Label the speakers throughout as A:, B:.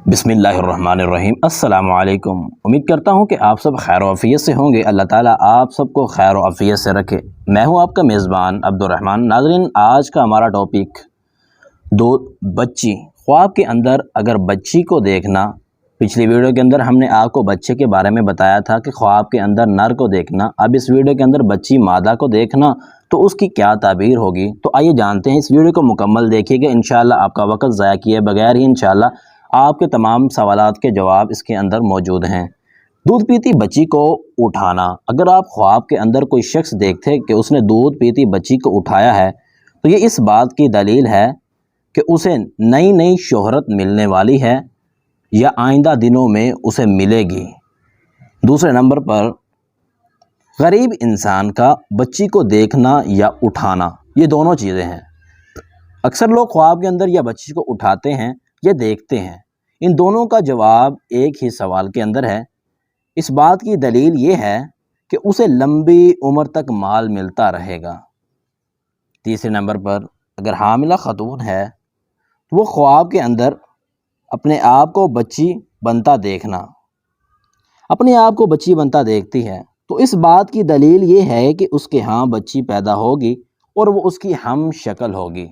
A: بسم اللہ الرحمن الرحیم۔ السلام علیکم۔ امید کرتا ہوں کہ آپ سب خیر و عافیت سے ہوں گے۔ اللہ تعالیٰ آپ سب کو خیر و عافیت سے رکھے۔ میں ہوں آپ کا میزبان عبدالرحمن۔ ناظرین، آج کا ہمارا ٹاپک بچی، خواب کے اندر اگر بچی کو دیکھنا۔ پچھلی ویڈیو کے اندر ہم نے آپ کو بچے کے بارے میں بتایا تھا کہ خواب کے اندر نر کو دیکھنا۔ اب اس ویڈیو کے اندر بچی مادہ کو دیکھنا تو اس کی کیا تعبیر ہوگی۔ تو آئیے جانتے ہیں، اس ویڈیو کو مکمل دیکھیے گا۔ انشاءاللہ آپ کا وقت ضائع کیے بغیر ہی انشاءاللہ آپ کے تمام سوالات کے جواب اس کے اندر موجود ہیں۔ دودھ پیتی بچی کو اٹھانا۔ اگر آپ خواب کے اندر کوئی شخص دیکھتے کہ اس نے دودھ پیتی بچی کو اٹھایا ہے تو یہ اس بات کی دلیل ہے کہ اسے نئی نئی شہرت ملنے والی ہے یا آئندہ دنوں میں اسے ملے گی۔ دوسرے نمبر پر غریب انسان کا بچی کو دیکھنا یا اٹھانا، یہ دونوں چیزیں ہیں۔ اکثر لوگ خواب کے اندر یا بچی کو اٹھاتے ہیں یا دیکھتے ہیں۔ ان دونوں کا جواب ایک ہی سوال کے اندر ہے۔ اس بات کی دلیل یہ ہے کہ اسے لمبی عمر تک مال ملتا رہے گا۔ تیسرے نمبر پر اگر حاملہ خاتون ہے تو وہ خواب کے اندر اپنے آپ کو بچی بنتا دیکھنا، اپنے آپ کو بچی بنتا دیکھتی ہے تو اس بات کی دلیل یہ ہے کہ اس کے ہاں بچی پیدا ہوگی اور وہ اس کی ہم شکل ہوگی۔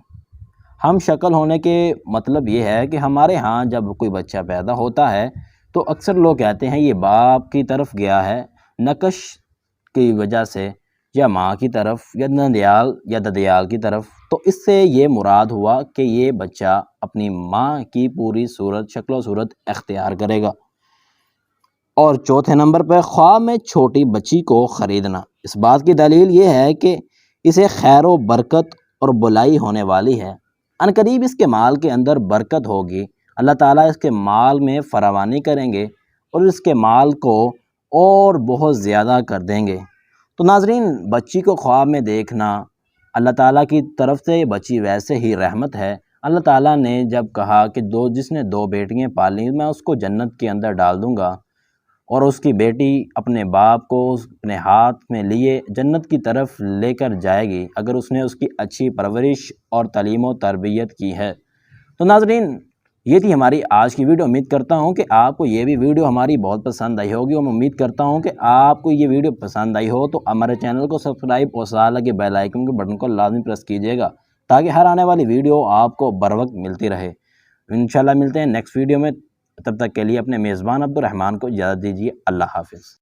A: ہم شکل ہونے کے مطلب یہ ہے کہ ہمارے ہاں جب کوئی بچہ پیدا ہوتا ہے تو اکثر لوگ کہتے ہیں یہ باپ کی طرف گیا ہے نقش کی وجہ سے، یا ماں کی طرف، یا نندیال یا ددیال کی طرف، تو اس سے یہ مراد ہوا کہ یہ بچہ اپنی ماں کی پوری صورت، شکل و صورت اختیار کرے گا۔ اور چوتھے نمبر پر خواب میں چھوٹی بچی کو خریدنا۔ اس بات کی دلیل یہ ہے کہ اسے خیر و برکت اور بلائی ہونے والی ہے۔ عنقریب اس کے مال کے اندر برکت ہوگی، اللہ تعالیٰ اس کے مال میں فراوانی کریں گے اور اس کے مال کو اور بہت زیادہ کر دیں گے۔ تو ناظرین، بچی کو خواب میں دیکھنا اللہ تعالیٰ کی طرف سے، یہ بچی ویسے ہی رحمت ہے۔ اللہ تعالیٰ نے جب کہا کہ جس نے 2 بیٹیاں پالیں میں اس کو جنت کے اندر ڈال دوں گا، اور اس کی بیٹی اپنے باپ کو اپنے ہاتھ میں لیے جنت کی طرف لے کر جائے گی اگر اس نے اس کی اچھی پرورش اور تعلیم و تربیت کی ہے۔ تو ناظرین، یہ تھی ہماری آج کی ویڈیو۔ امید کرتا ہوں کہ آپ کو یہ بھی ویڈیو ہماری بہت پسند آئی ہوگی، اور میں امید کرتا ہوں کہ آپ کو یہ ویڈیو پسند آئی ہو تو ہمارے چینل کو سبسکرائب اور ساتھ لگے بیل آئیکن کے بٹن کو لازمی پریس کیجیے گا تاکہ ہر آنے والی ویڈیو آپ کو بر وقت ملتی رہے۔ انشاءاللہ ملتے ہیں نیکسٹ ویڈیو میں، تب تک کے لیے اپنے میزبان عبدالرحمن کو اجازت دیجیے۔ اللہ حافظ۔